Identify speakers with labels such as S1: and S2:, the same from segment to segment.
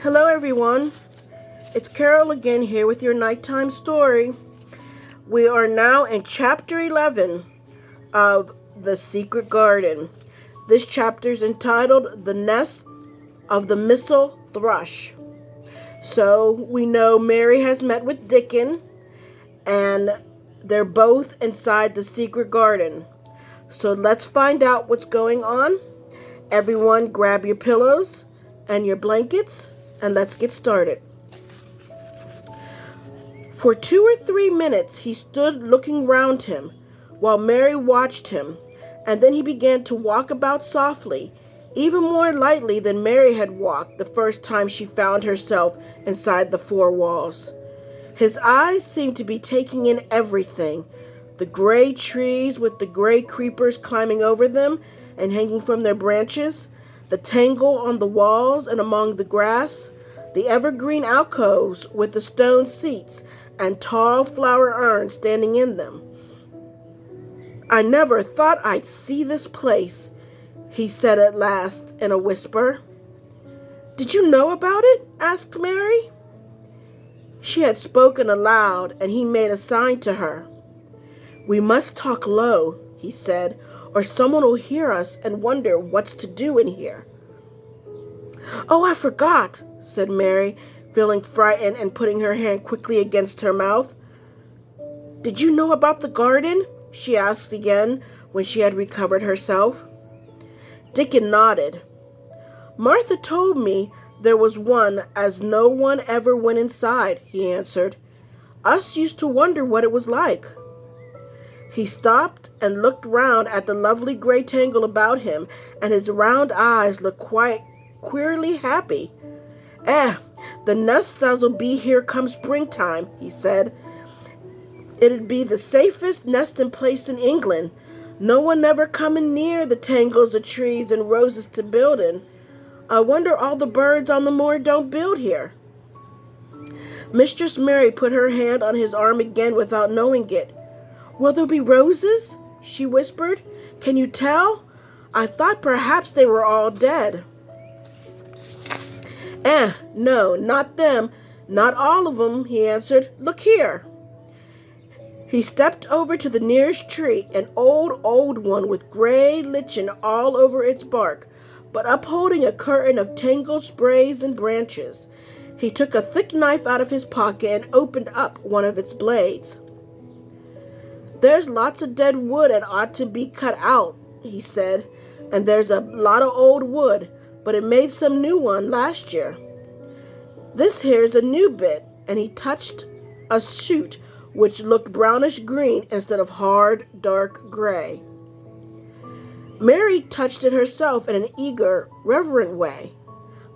S1: Hello everyone, it's Carroll again here with your nighttime story. We are now in chapter 11 of The Secret Garden. This chapter is entitled The Nest of the Missel Thrush. So we know Mary has met with Dickon and they're both inside the secret garden. So let's find out what's going on. Everyone grab your pillows and your blankets and let's get started. For 2 or 3 minutes he stood looking round him while Mary watched him, and then he began to walk about softly, even more lightly than Mary had walked the first time she found herself inside the 4 walls. His eyes seemed to be taking in everything, the gray trees with the gray creepers climbing over them and hanging from their branches, the tangle on the walls and among the grass, the evergreen alcoves with the stone seats and tall flower urns standing in them. "I never thought I'd see this place," he said at last in a whisper. "Did you know about it?" asked Mary. She had spoken aloud, and he made a sign to her. "We must talk low," he said, "or someone will hear us and wonder what's to do in here." "Oh, I forgot," said Mary, feeling frightened and putting her hand quickly against her mouth. "Did you know about the garden?" she asked again when she had recovered herself. Dickon nodded. "Martha told me there was one, as no one ever went inside," he answered. "Us used to wonder what it was like." He stopped and looked round at the lovely gray tangle about him, and his round eyes looked quite queerly happy. The nest'll be here come springtime," he said. "It'd be the safest nesting place in England. No one never comin' near the tangles of trees and roses to build in. I wonder all the birds on the moor don't build here." Mistress Mary put her hand on his arm again without knowing it. "Will there be roses?" she whispered. "Can you tell? I thought perhaps they were all dead." No, not them. Not all of them," he answered. "Look here." He stepped over to the nearest tree, an old one with gray lichen all over its bark, but upholding a curtain of tangled sprays and branches. He took a thick knife out of his pocket and opened up one of its blades. "There's lots of dead wood that ought to be cut out," he said, "and there's a lot of old wood, but it made some new one last year. This here's a new bit," and he touched a shoot which looked brownish green instead of hard, dark gray. Mary touched it herself in an eager, reverent way.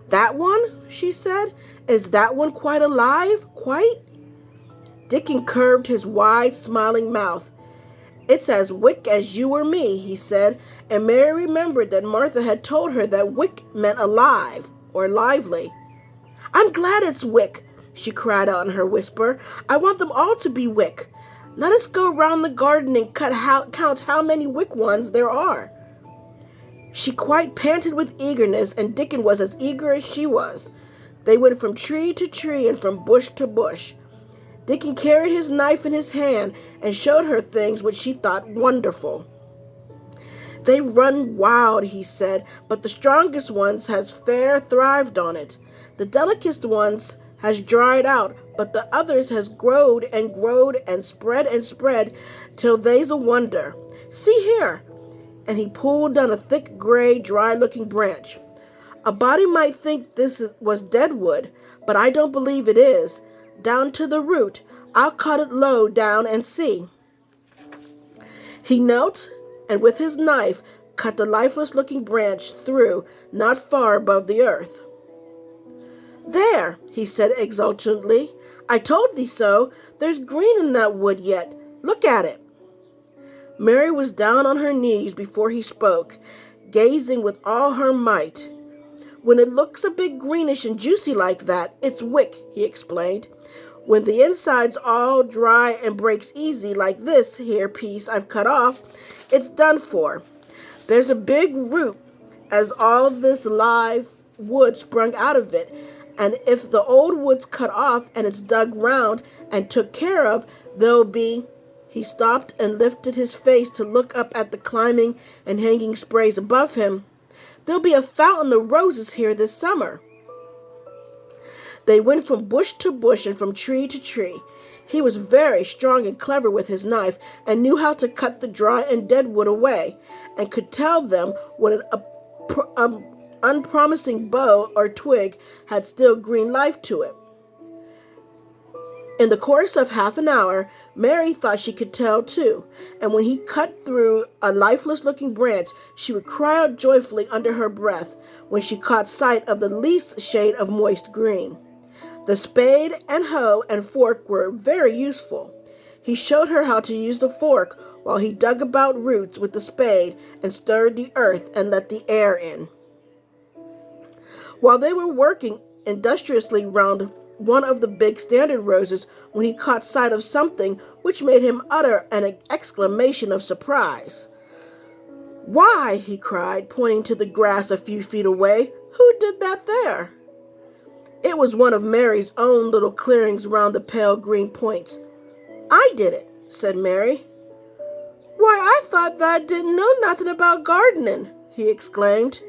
S1: "That one?" she said. "Is that one quite alive? Quite?" Dickon curved his wide, smiling mouth. "It's as wick as you or me," he said, and Mary remembered that Martha had told her that wick meant alive or lively. "I'm glad it's wick," she cried out in her whisper. "I want them all to be wick. Let us go round the garden and count how many wick ones there are." She quite panted with eagerness, and Dickon was as eager as she was. They went from tree to tree and from bush to bush. Dickon carried his knife in his hand and showed her things which she thought wonderful. "They run wild," he said, "but the strongest ones has fair thrived on it. The delicatest ones has dried out, but the others has growed and spread till they's a wonder. See here!" And he pulled down a thick, gray, dry-looking branch. "A body might think was dead wood, but I don't believe it is. Down to the root. I'll cut it low down and see." He knelt, and with his knife cut the lifeless-looking branch through, not far above the earth. "There," he said exultantly. "I told thee so. There's green in that wood yet. Look at it." Mary was down on her knees before he spoke, gazing with all her might. "When it looks a bit greenish and juicy like that, it's wick," he explained. "When the inside's all dry and breaks easy like this here piece I've cut off, it's done for. There's a big root as all this live wood sprung out of it, And if the old wood's cut off and it's dug round and took care of, there'll be—" He stopped and lifted his face to look up at the climbing and hanging sprays above him. "There'll be a fountain of roses here this summer." They went from bush to bush and from tree to tree. He was very strong and clever with his knife, and knew how to cut the dry and dead wood away, and could tell them when an unpromising bough or twig had still green life to it. In the course of half an hour, Mary thought she could tell too, and when he cut through a lifeless-looking branch, she would cry out joyfully under her breath when she caught sight of the least shade of moist green. The spade and hoe and fork were very useful. He showed her how to use the fork while he dug about roots with the spade and stirred the earth and let the air in. While they were working industriously round one of the big standard roses, when he caught sight of something which made him utter an exclamation of surprise. "Why," he cried, pointing to the grass a few feet away, "who did that there?" It was one of Mary's own little clearings round the pale green points. "I did it," said Mary. "Why, I thought that didn't know nothing about gardening," he exclaimed.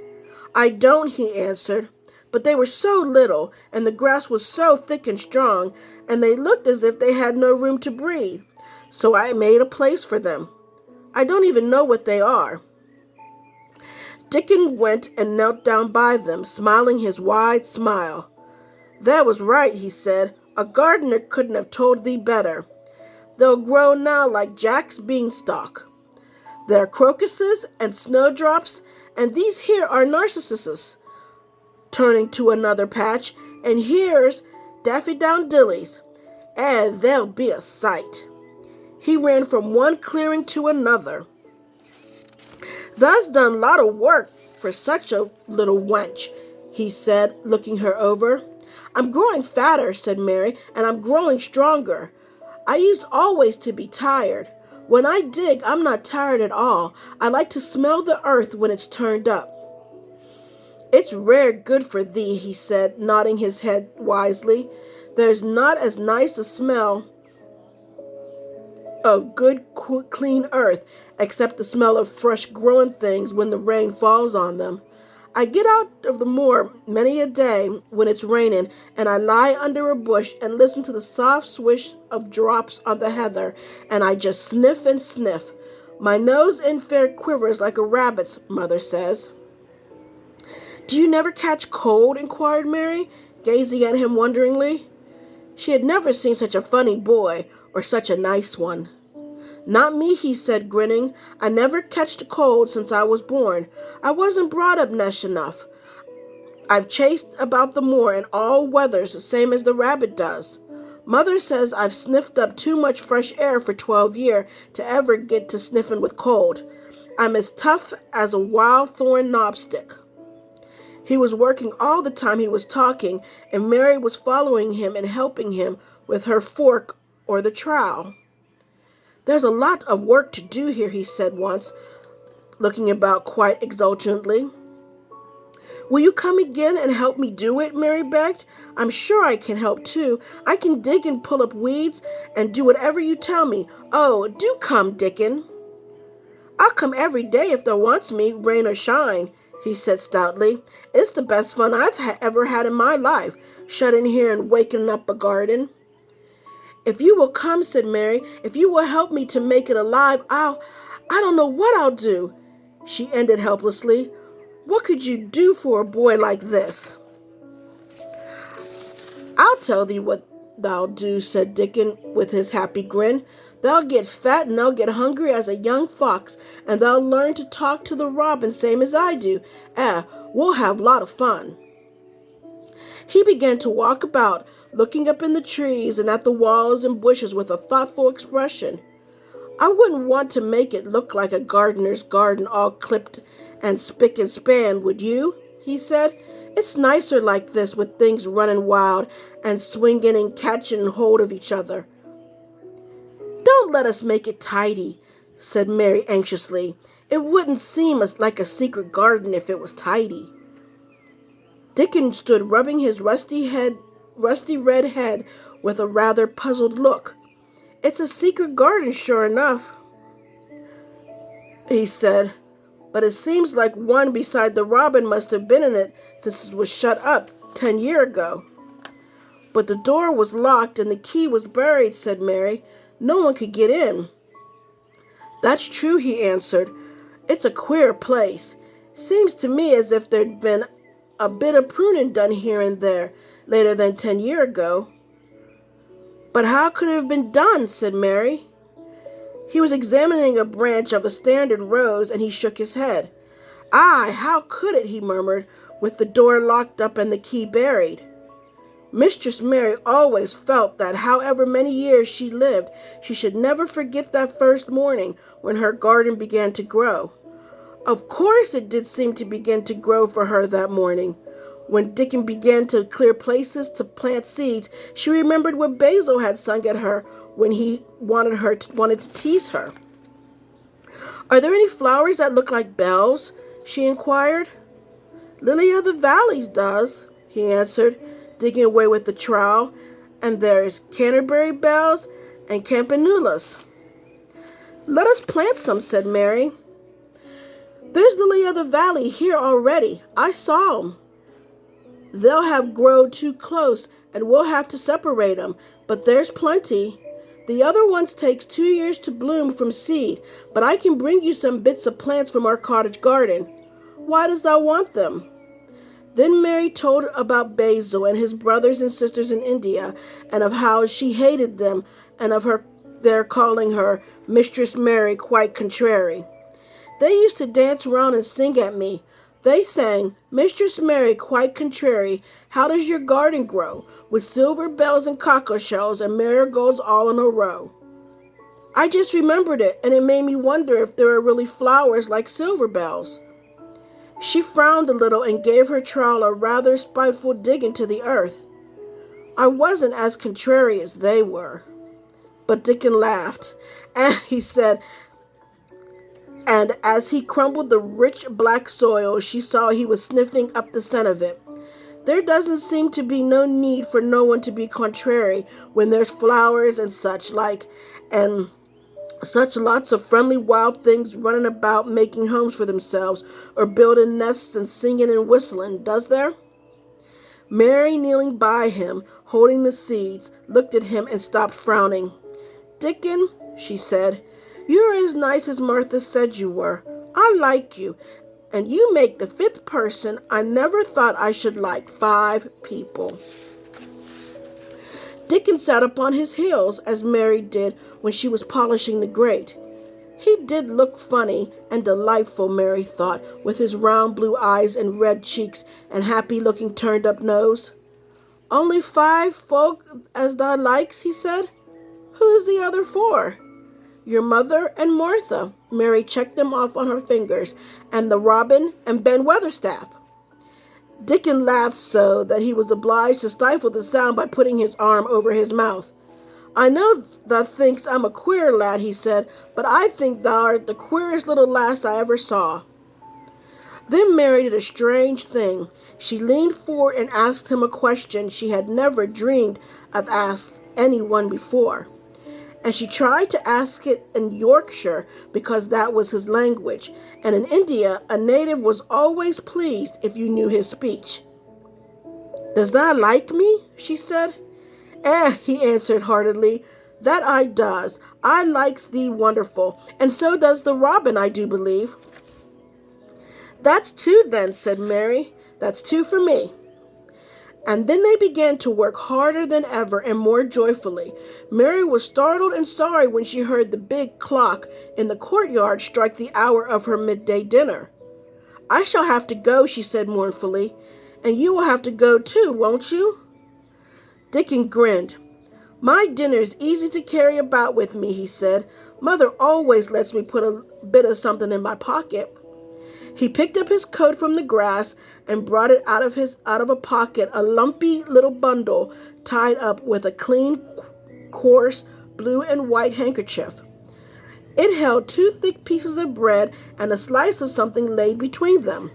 S1: "I don't," he answered, "but they were so little, and the grass was so thick and strong, and they looked as if they had no room to breathe, so I made a place for them. I don't even know what they are." Dickon went and knelt down by them, smiling his wide smile. "That was right," he said. "A gardener couldn't have told thee better. They'll grow now like Jack's beanstalk. There are crocuses and snowdrops, and these here are narcissuses," turning to another patch, "and here's daffodillies, and they'll be a sight." He ran from one clearing to another. "Thou's done a lot of work for such a little wench," he said, looking her over. "I'm growing fatter," said Mary, "and I'm growing stronger. I used always to be tired. When I dig, I'm not tired at all. I like to smell the earth when it's turned up." "It's rare good for thee," he said, nodding his head wisely. "There's not as nice a smell of good, clean earth, except the smell of fresh growing things when the rain falls on them. I get out of the moor many a day when it's raining, and I lie under a bush and listen to the soft swish of drops on the heather, and I just sniff and sniff. My nose in fair quivers like a rabbit's, Mother says." "Do you never catch cold?" inquired Mary, gazing at him wonderingly. She had never seen such a funny boy, or such a nice one. "Not me," he said, grinning. "I never catched a cold since I was born. I wasn't brought up nesh enough. I've chased about the moor in all weathers, the same as the rabbit does. Mother says I've sniffed up too much fresh air for 12 years to ever get to sniffing with cold. I'm as tough as a wild thorn knobstick." He was working all the time he was talking, and Mary was following him and helping him with her fork or the trowel. "There's a lot of work to do here," he said once, looking about quite exultantly. "Will you come again and help me do it?" Mary begged. "I'm sure I can help too. I can dig and pull up weeds and do whatever you tell me. Oh, do come, Dickon." "I'll come every day if thou wants me, rain or shine," he said stoutly. "It's the best fun I've ever had in my life, shut in here and waking up a garden." "If you will come," said Mary, "if you will help me to make it alive, I don't know what I'll do," she ended helplessly. "What could you do for a boy like this?" "I'll tell thee what thou'll do," said Dickon with his happy grin. "Thou'll get fat and thou'll get hungry as a young fox, and thou'll learn to talk to the robin same as I do. We'll have a lot of fun." He began to walk about, looking up in the trees and at the walls and bushes with a thoughtful expression. "I wouldn't want to make it look like a gardener's garden all clipped and spick and span, would you?" he said. "It's nicer like this with things running wild and swinging and catching hold of each other." "Don't let us make it tidy," said Mary anxiously. "It wouldn't seem like a secret garden if it was tidy." Dickon stood rubbing his rusty red head with a rather puzzled look. "It's a secret garden, sure enough," he said, "but it seems like one beside the robin must have been in it since it was shut up 10 years ago." "But the door was locked and the key was buried," said Mary. "No one could get in." "That's true," he answered. "It's a queer place. Seems to me as if there'd been a bit of pruning done here and there later than 10 years ago." "But how could it have been done?" said Mary. He was examining a branch of a standard rose, and he shook his head. "Aye, how could it?" he murmured, "with the door locked up and the key buried?" Mistress Mary always felt that however many years she lived, she should never forget that first morning when her garden began to grow. Of course it did seem to begin to grow for her that morning. When Dickon began to clear places to plant seeds, she remembered what Basil had sung at her when he wanted to tease her. "Are there any flowers that look like bells?" she inquired. "Lily of the valleys does," he answered, digging away with the trowel, "and there's Canterbury bells and campanulas." "Let us plant some," said Mary. "There's Lily of the Valley here already. I saw 'em. They'll have growed too close, and we'll have to separate 'em, but there's plenty. The other ones takes 2 years to bloom from seed, but I can bring you some bits of plants from our cottage garden. Why dost thou want them?" Then Mary told about Basil and his brothers and sisters in India, and of how she hated them, and of their calling her Mistress Mary quite contrary. "They used to dance round and sing at me. They sang, 'Mistress Mary quite contrary, how does your garden grow, with silver bells and cockle shells and marigolds all in a row?' I just remembered it, and it made me wonder if there are really flowers like silver bells." She frowned a little and gave her trowel a rather spiteful dig into the earth. "I wasn't as contrary as they were." But Dickon laughed, and he said, and as he crumbled the rich black soil, she saw he was sniffing up the scent of it. "There doesn't seem to be no need for no one to be contrary when there's flowers and such like, and such lots of friendly wild things running about making homes for themselves, or building nests and singing and whistling, does there?" Mary, kneeling by him, holding the seeds, looked at him and stopped frowning. "Dickon," she said, "you're as nice as Martha said you were. I like you, and you make the 5th person I never thought I should like 5 people." Dickon sat upon his heels, as Mary did when she was polishing the grate. He did look funny and delightful, Mary thought, with his round blue eyes and red cheeks and happy-looking turned-up nose. "Only 5 folk as thou likes," he said. "Who's the other 4? Your mother and Martha," Mary checked them off on her fingers, "and the robin and Ben Weatherstaff." Dickon laughed so that he was obliged to stifle the sound by putting his arm over his mouth. "I know thou thinks I'm a queer lad," he said, "but I think thou art the queerest little lass I ever saw." Then Mary did a strange thing. She leaned forward and asked him a question she had never dreamed of asking anyone before. And she tried to ask it in Yorkshire because that was his language, and in India a native was always pleased if you knew his speech. "Does thou like me?" she said. He answered heartily, "that I does. I likes thee wonderful, and so does the robin, I do believe." "That's 2 then," said Mary. "That's 2 for me." And then they began to work harder than ever and more joyfully. Mary was startled and sorry when she heard the big clock in the courtyard strike the hour of her midday dinner. "I shall have to go," she said mournfully. "And you will have to go too, won't you?" Dickon grinned. "My dinner's easy to carry about with me," he said. "Mother always lets me put a bit of something in my pocket." He picked up his coat from the grass and brought it out of a pocket, a lumpy little bundle tied up with a clean, coarse blue and white handkerchief. It held 2 thick pieces of bread and a slice of something laid between them.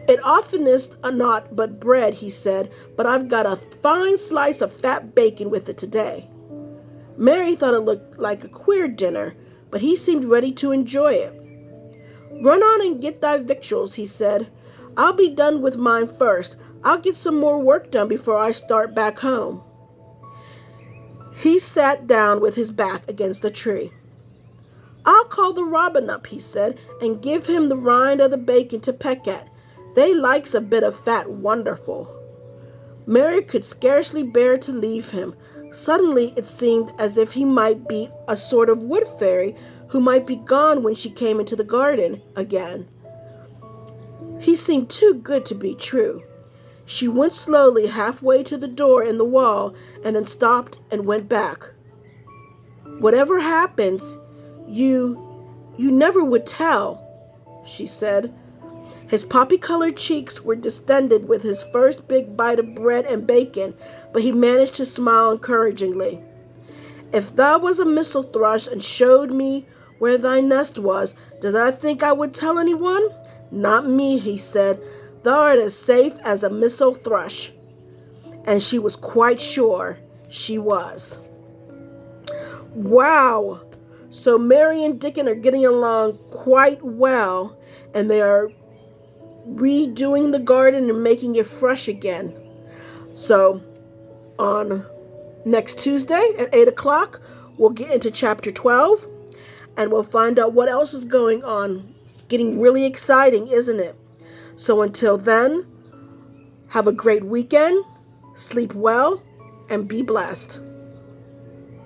S1: It often is not but bread, he said, but I've got a fine slice of fat bacon with it today. Mary thought it looked like a queer dinner, but he seemed ready to enjoy it. Run on and get thy victuals, he said. I'll be done with mine first. I'll get some more work done before I start back home. He sat down with his back against a tree. I'll call the robin up, he said, and give him the rind of the bacon to peck at. They likes a bit of fat wonderful. Mary could scarcely bear to leave him. Suddenly it seemed as if he might be a sort of wood fairy who might be gone when she came into the garden again. He seemed too good to be true. She went slowly halfway to the door in the wall and then stopped and went back. Whatever happens, you never would tell, she said. His poppy-colored cheeks were distended with his first big bite of bread and bacon, but he managed to smile encouragingly. If thou was a Missel thrush and showed me where thy nest was, did I think I would tell anyone? Not me, he said. Thou art as safe as a Missel thrush. And she was quite sure she was. Wow! So Mary and Dickon are getting along quite well, and they are redoing the garden and making it fresh again. So on next Tuesday at 8 o'clock, we'll get into chapter 12, and we'll find out what else is going on. It's getting really exciting, isn't it? So until then, have a great weekend, sleep well, and be blessed.